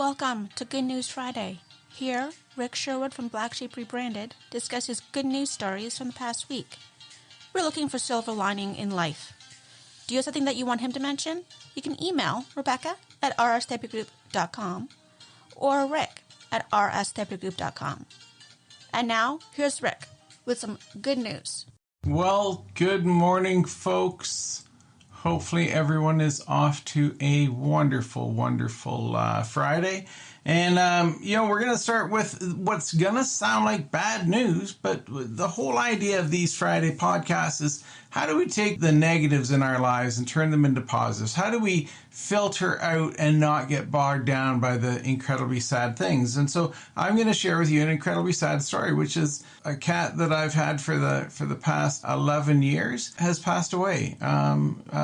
Welcome to Good News Friday. Here, Rick Sherwood from Black Sheep Rebranded discusses good news stories from the past week. We're looking for silver lining in life. Do you have something that you want him to mention? You can email Rebecca at rstherapygroup.com or Rick at rstherapygroup.com. And now, here's Rick with some good news. Well, good morning, folks. Hopefully everyone is off to a wonderful, wonderful Friday. And, we're going to start with what's going to sound like bad news, but the whole idea of these Friday podcasts is how do we take the negatives in our lives and turn them into positives? How do we filter out and not get bogged down by the incredibly sad things? And so I'm going to share with you an incredibly sad story, which is a cat that I've had for the past 11 years has passed away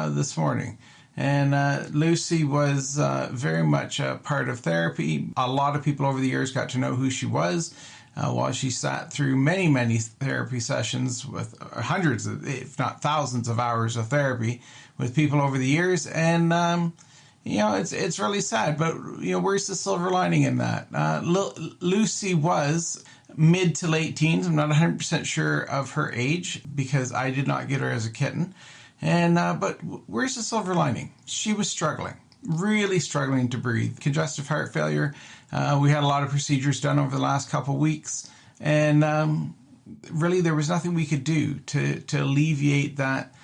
this morning. And Lucy was very much a part of therapy. A lot of people over the years got to know who she was while she sat through many, many therapy sessions with hundreds, if not thousands of hours of therapy with people over the years. And, it's really sad. But, where's the silver lining in that? Lucy was mid to late teens. I'm not 100% sure of her age because I did not get her as a kitten. And but where's the silver lining? She was struggling, really struggling to breathe. Congestive heart failure. We had a lot of procedures done over the last couple of weeks. And really there was nothing we could do to alleviate that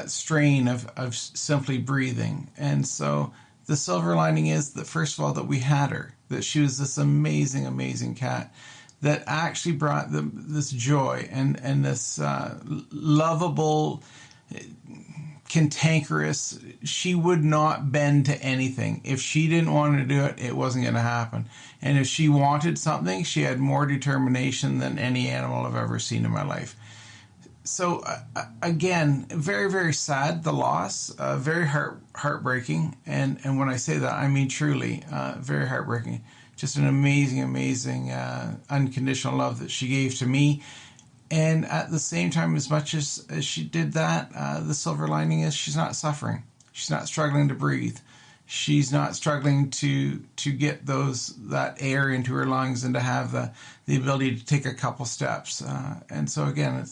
strain of simply breathing. And so the silver lining is that, first of all, that we had her, that she was this amazing, amazing cat that actually brought this joy and this lovable, cantankerous. She would not bend to anything. If she didn't want to do it, it wasn't going to happen. And if she wanted something, she had more determination than any animal I've ever seen in my life. So again, very, very sad, the loss, very heartbreaking. And when I say that, I mean truly very heartbreaking. Just an amazing, amazing unconditional love that she gave to me. And at the same time, as much as she did that, the silver lining is she's not suffering. She's not struggling to breathe. She's not struggling to get that air into her lungs and to have the ability to take a couple steps. And so again,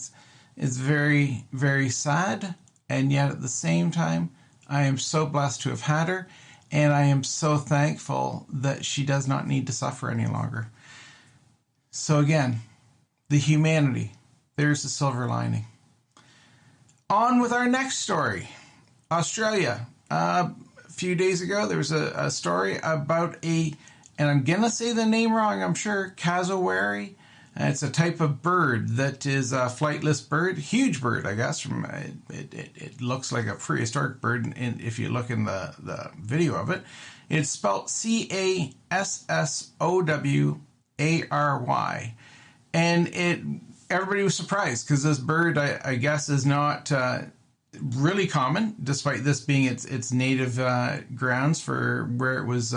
it's very, very sad. And yet at the same time, I am so blessed to have had her. And I am so thankful that she does not need to suffer any longer. So again, the humanity. There's the silver lining. On with our next story. Australia. A few days ago, there was a story about and I'm going to say the name wrong, I'm sure, cassowary. It's a type of bird that is a flightless bird, huge bird, I guess. It looks like a prehistoric bird if you look in the video of it. It's spelled Cassowary. And everybody was surprised because this bird, I guess, is not really common, despite this being its native grounds for where it was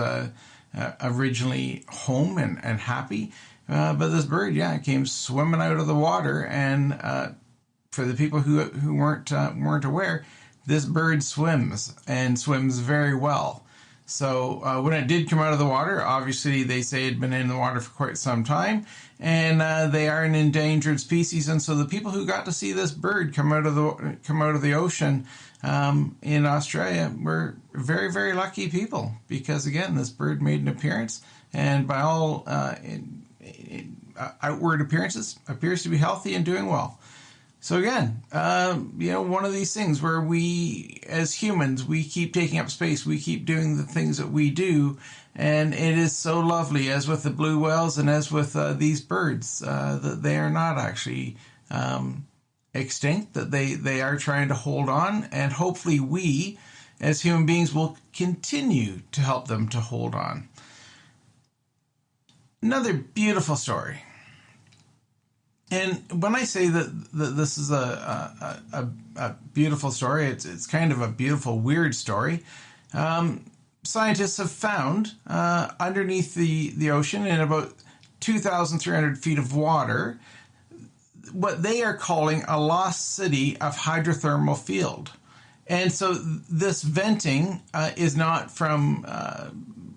originally home and happy. But this bird, came swimming out of the water. And for the people who weren't aware, this bird swims and swims very well. So when it did come out of the water, obviously they say it had been in the water for quite some time, and they are an endangered species. And so the people who got to see this bird come out of the ocean in Australia were very, very lucky people, because again, this bird made an appearance, and by all outward appearances, appears to be healthy and doing well. So again, one of these things where we, as humans, we keep taking up space. We keep doing the things that we do. And it is so lovely, as with the blue whales and as with these birds, that they are not actually extinct, that they are trying to hold on. And hopefully we, as human beings, will continue to help them to hold on. Another beautiful story. And when I say that this is a beautiful story, it's kind of a beautiful, weird story. Scientists have found underneath the ocean, in about 2,300 feet of water, what they are calling a lost city of hydrothermal field. And so this venting is not from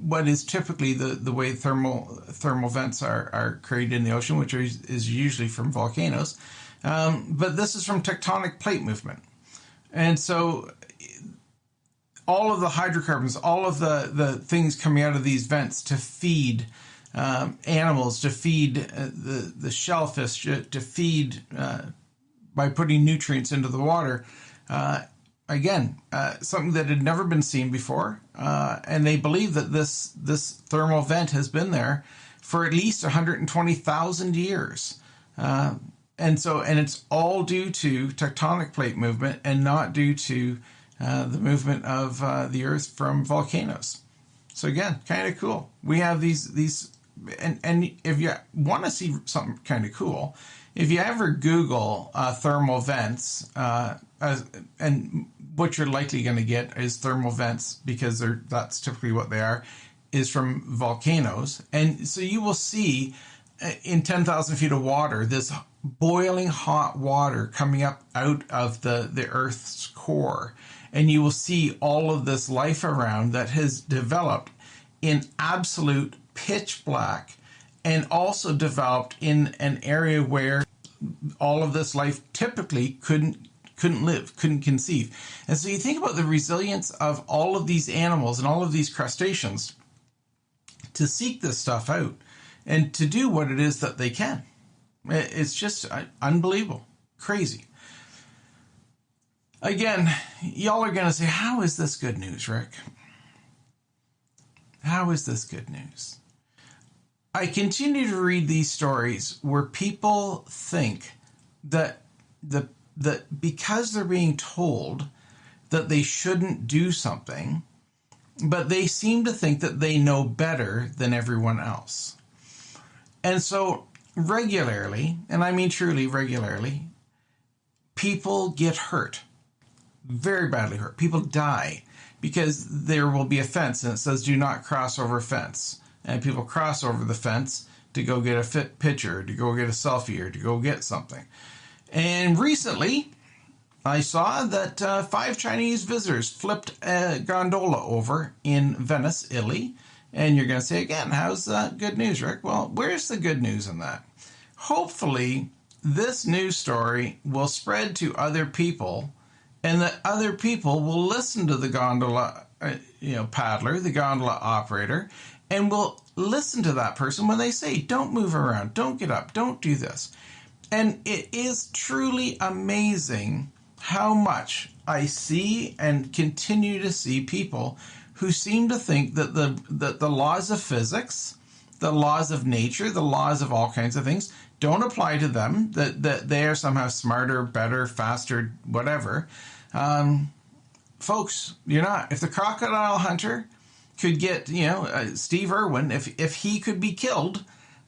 what is typically the way thermal vents are created in the ocean, which is usually from volcanoes. But this is from tectonic plate movement. And so all of the hydrocarbons, all of the things coming out of these vents to feed animals, to feed the shellfish, to feed by putting nutrients into the water. Again, something that had never been seen before. And they believe that this thermal vent has been there for at least 120,000 years. And it's all due to tectonic plate movement and not due to the movement of the Earth from volcanoes. So again, kind of cool. We have these, and if you want to see something kind of cool, if you ever Google thermal vents, and what you're likely going to get is thermal vents, because that's typically what they are, is from volcanoes. And so you will see in 10,000 feet of water, this boiling hot water coming up out of the Earth's core. And you will see all of this life around that has developed in absolute pitch black, and also developed in an area where all of this life typically couldn't live, couldn't conceive. And so you think about the resilience of all of these animals and all of these crustaceans to seek this stuff out and to do what it is that they can. It's just unbelievable, crazy. Again, y'all are going to say, how is this good news, Rick? How is this good news? I continue to read these stories where people think that because they're being told that they shouldn't do something, but they seem to think that they know better than everyone else. And so regularly, and I mean truly regularly, people get hurt, very badly hurt. People die because there will be a fence and it says do not cross over fence. And people cross over the fence to go get a picture, to go get a selfie, or to go get something. And recently, I saw that 5 Chinese visitors flipped a gondola over in Venice, Italy. And you're going to say, again, how's that good news, Rick? Well, where's the good news in that? Hopefully, this news story will spread to other people, and that other people will listen to the gondola paddler, the gondola operator, and will listen to that person when they say, don't move around, don't get up, don't do this. And it is truly amazing how much I see and continue to see people who seem to think that the laws of physics, the laws of nature, the laws of all kinds of things don't apply to them, that they are somehow smarter, better, faster, whatever. Folks, you're not. If the crocodile hunter could get, Steve Irwin, if he could be killed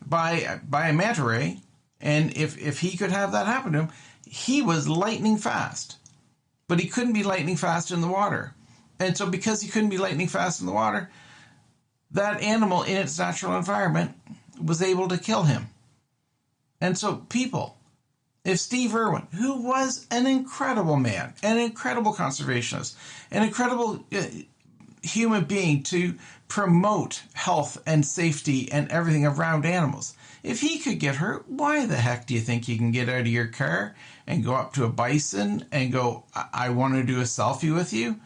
by a manta ray, and if he could have that happen to him, he was lightning fast. But he couldn't be lightning fast in the water. And so because he couldn't be lightning fast in the water, that animal in its natural environment was able to kill him. And so people, if Steve Irwin, who was an incredible man, an incredible conservationist, an incredible human being to promote health and safety and everything around animals, if he could get hurt, why the heck do you think you can get out of your car and go up to a bison and go, I want to do a selfie with you?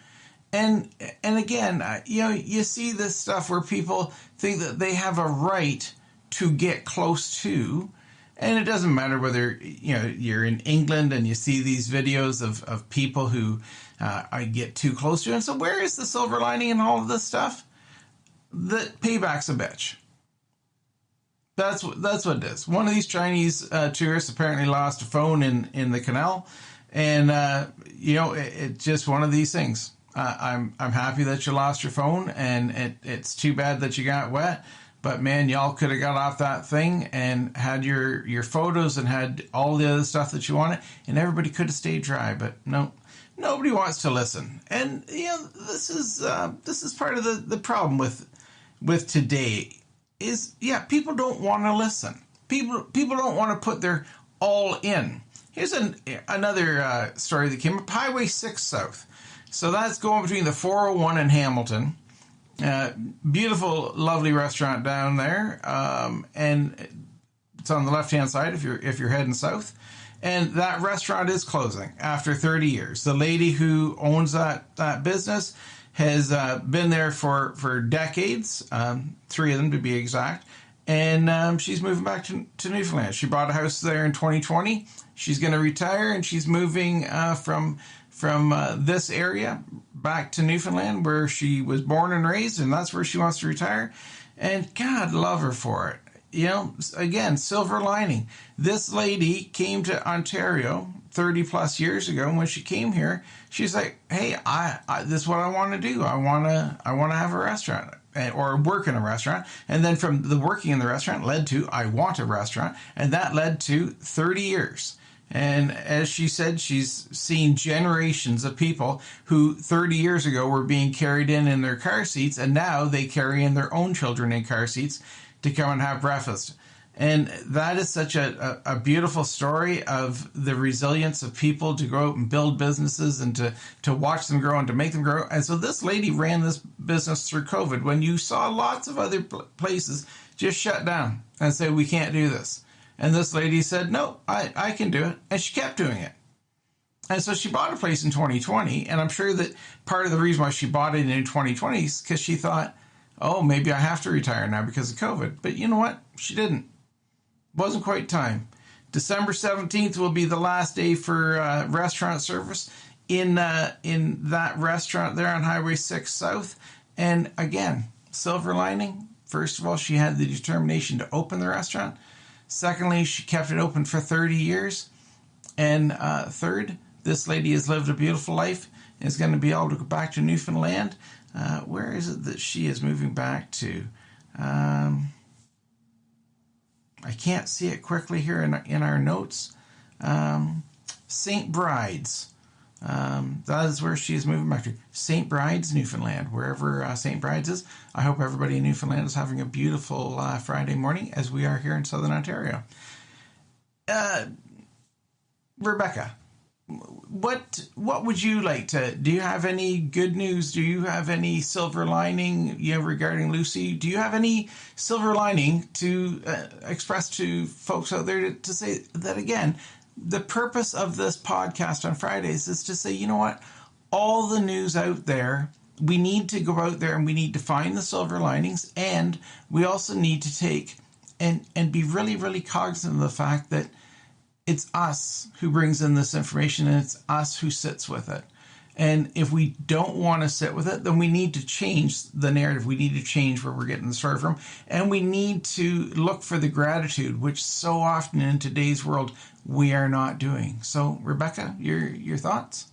And again, you see this stuff where people think that they have a right to get close to, and it doesn't matter whether you're in England and you see these videos of people who I get too close to. And so where is the silver lining in all of this stuff? That payback's a bitch. That's what it is. One of these Chinese tourists apparently lost a phone in the canal, and it's just one of these things. I'm happy that you lost your phone, and it's too bad that you got wet. But man, y'all could have got off that thing and had your photos and had all the other stuff that you wanted, and everybody could have stayed dry. But no, nobody wants to listen. And this is part of the problem with today. Is people don't want to listen. People don't want to put their all in. Here's another story that came up. Highway 6 South. So that's going between the 401 and Hamilton. Beautiful, lovely restaurant down there, and it's on the left-hand side if you're heading south. And that restaurant is closing after 30 years. The lady who owns that business has been there for decades, 3 of them to be exact. And she's moving back to Newfoundland. She bought a house there in 2020. She's going to retire, and she's moving from this area back to Newfoundland, where she was born and raised, and that's where she wants to retire. And God love her for it. You know, again, silver lining. This lady came to Ontario 30 plus years ago, and when she came here, she's like, "Hey, I this is what I want to do. I want to have a restaurant or work in a restaurant." And then from the working in the restaurant led to I want a restaurant, and that led to 30 years. And as she said, she's seen generations of people who 30 years ago were being carried in their car seats, and now they carry in their own children in car seats to come and have breakfast. And that is such a beautiful story of the resilience of people to go out and build businesses and to watch them grow and to make them grow. And so this lady ran this business through COVID when you saw lots of other places just shut down and say, "We can't do this." And this lady said, "No, I can do it." And she kept doing it. And so she bought a place in 2020. And I'm sure that part of the reason why she bought it in 2020 is because she thought, "Oh, maybe I have to retire now because of COVID." But you know what? She didn't. Wasn't quite time. December 17th will be the last day for restaurant service in that restaurant there on Highway 6 South. And again, silver lining. First of all, she had the determination to open the restaurant. Secondly, she kept it open for 30 years. And third, this lady has lived a beautiful life and is going to be able to go back to Newfoundland. Where is it that she is moving back to? I can't see it quickly here in our notes. St. Bride's. That is where she is moving back to. St. Bride's, Newfoundland, wherever St. Bride's is. I hope everybody in Newfoundland is having a beautiful Friday morning, as we are here in Southern Ontario. Rebecca, what would you like to? Do you have any good news? Do you have any silver lining, regarding Lucy? Do you have any silver lining to express to folks out there to say that again? The purpose of this podcast on Fridays is to say, you know what? All the news out there, we need to go out there and we need to find the silver linings, and we also need to take and be really, really cognizant of the fact that it's us who brings in this information, and it's us who sits with it. And if we don't want to sit with it, then we need to change the narrative. We need to change where we're getting the story from. And we need to look for the gratitude, which so often in today's world we are not doing. So, Rebecca, your thoughts?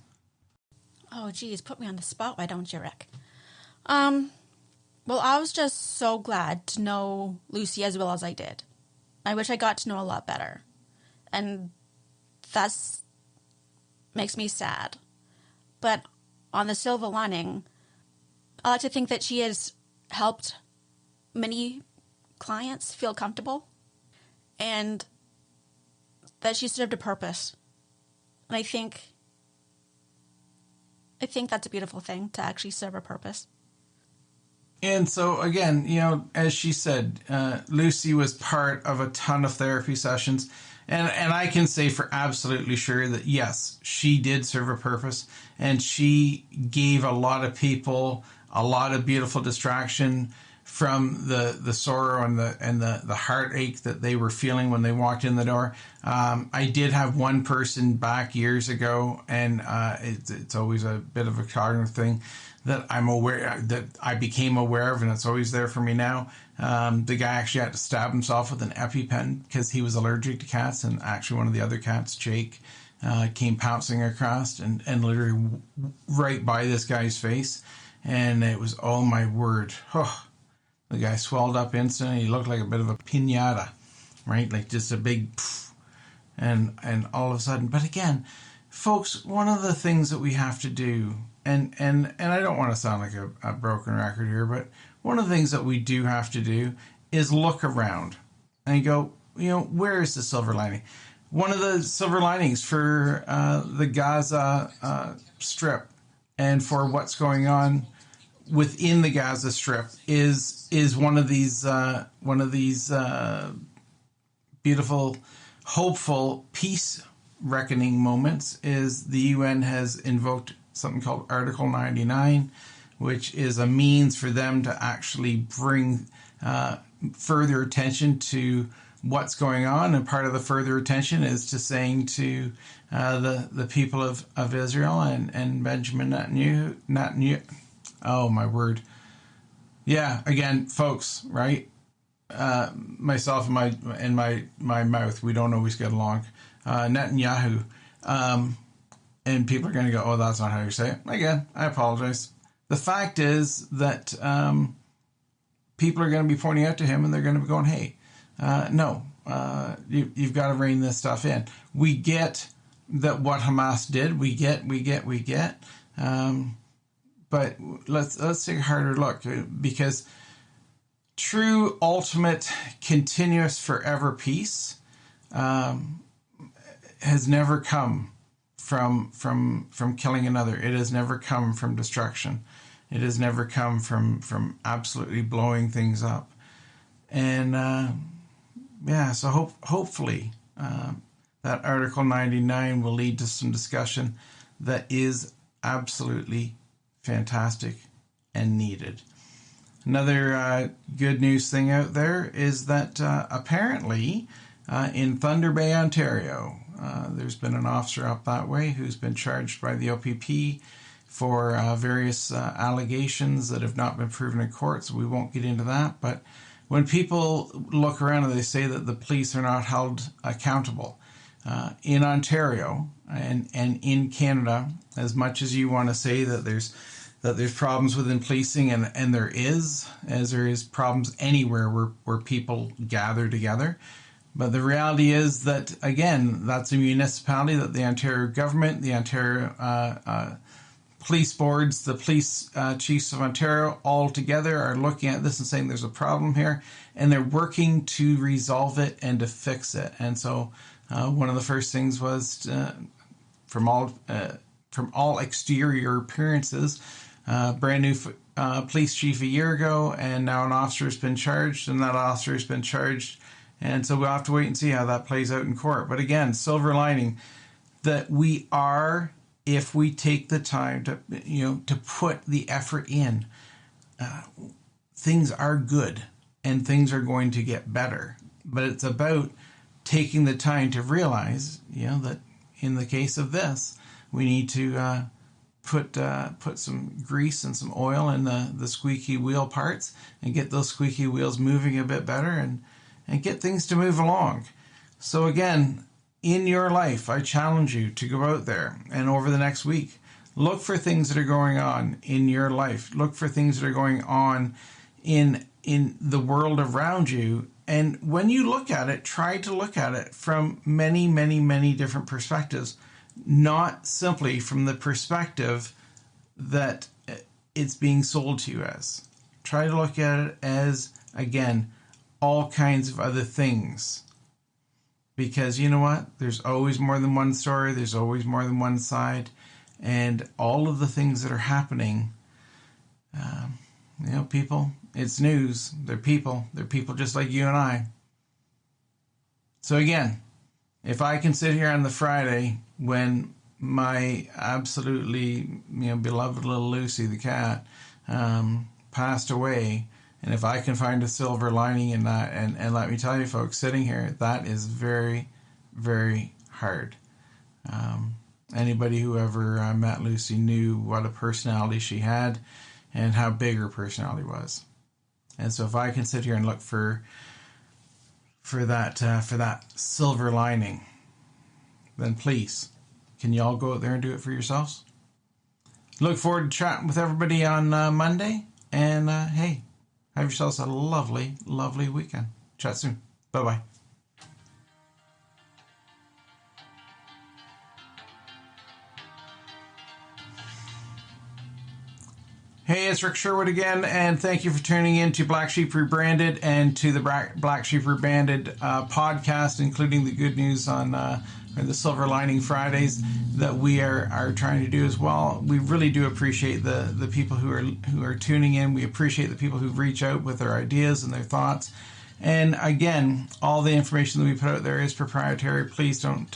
Oh, geez, put me on the spot, why don't you, Rick? Well, I was just so glad to know Lucy as well as I did. I wish I got to know a lot better. And that makes me sad. But on the silver lining, I like to think that she has helped many clients feel comfortable and that she served a purpose. And I think that's a beautiful thing, to actually serve a purpose. And so, again, as she said, Lucy was part of a ton of therapy sessions. And I can say for absolutely sure that, yes, she did serve a purpose, and she gave a lot of people a lot of beautiful distraction from the sorrow and the heartache that they were feeling when they walked in the door. I did have one person back years ago, and it's always a bit of a cognitive thing that I became aware of, and it's always there for me now. The guy actually had to stab himself with an EpiPen because he was allergic to cats, and actually one of the other cats, Jake, came pouncing across and literally right by this guy's face, and it was, oh my word, the guy swelled up instantly. He looked like a bit of a piñata, right? Like just a big poof, and all of a sudden. But again, folks, one of the things that we have to do, and I don't want to sound like a broken record here, but one of the things that we do have to do is look around and go, where is the silver lining? One of the silver linings for the Gaza Strip and for what's going on within the Gaza Strip is one of these beautiful, hopeful peace reckoning moments. Is the UN has invoked something called Article 99, which is a means for them to actually bring further attention to what's going on, and part of the further attention is to saying to the people of Israel and Benjamin Netanyahu, oh my word, yeah, again, folks, right? Myself and my mouth, we don't always get along. Netanyahu, and people are going to go, oh, that's not how you say it. Again, I apologize. The fact is that people are going to be pointing out to him, and they're going to be going, hey, no, you've got to rein this stuff in. We get that what Hamas did. We get. But let's take a harder look, because true, ultimate, continuous, forever peace has never come from killing another. It has never come from destruction. It has never come from absolutely blowing things up. And so hopefully that Article 99 will lead to some discussion that is absolutely fantastic and needed. Another good news thing out there is that apparently in Thunder Bay, Ontario, there's been an officer up that way who's been charged by the OPP for various allegations that have not been proven in court, so we won't get into that. But when people look around and they say that the police are not held accountable, in Ontario and in Canada, as much as you want to say that there's problems within policing, and there is problems anywhere where people gather together. But the reality is that, again, that's a municipality that the Ontario government, the Ontario police boards, the police chiefs of Ontario all together are looking at this and saying there's a problem here, and they're working to resolve it and to fix it. And so one of the first things was from all exterior appearances, brand new police chief a year ago, and now an officer has been charged, and that officer has been charged. And so we'll have to wait and see how that plays out in court. But again, silver lining that we are, if we take the time to put the effort in, things are good and things are going to get better. But it's about taking the time to realize, that in the case of this, we need to put some grease and some oil in the squeaky wheel parts and get those squeaky wheels moving a bit better and get things to move along. So again, in your life, I challenge you to go out there and over the next week, look for things that are going on in your life. Look for things that are going on in the world around you. And when you look at it, try to look at it from many, many, many different perspectives, not simply from the perspective that it's being sold to you as. Try to look at it as, again, all kinds of other things. Because you know what? There's always more than one story. There's always more than one side. And all of the things that are happening, people, it's news. They're people. They're people just like you and I. So again, if I can sit here on the Friday when my absolutely beloved little Lucy the cat passed away, and if I can find a silver lining in that, and let me tell you folks, sitting here, that is very, very hard. Anybody who ever met Lucy knew what a personality she had and how big her personality was. And so if I can sit here and look for that silver lining, then please, can you all go out there and do it for yourselves? Look forward to chatting with everybody on Monday. And hey, have yourselves a lovely, lovely weekend. Chat soon. Bye-bye. Hey, it's Rick Sherwood again, and thank you for tuning in to Black Sheep Rebranded and to the Black Sheep Rebranded podcast, including the good news on our or the Silver Lining Fridays that we are trying to do as well. We really do appreciate the people who are tuning in. We appreciate the people who reach out with their ideas and their thoughts. And again, all the information that we put out there is proprietary. Please don't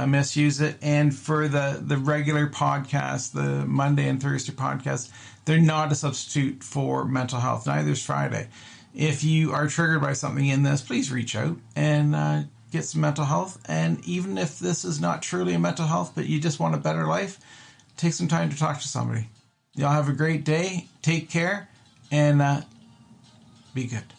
misuse it. And for the regular podcast, the Monday and Thursday podcast, they're not a substitute for mental health. Neither is Friday. If you are triggered by something in this, please reach out and get some mental health. And even if this is not truly a mental health, but you just want a better life, take some time to talk to somebody. Y'all have a great day. Take care and be good.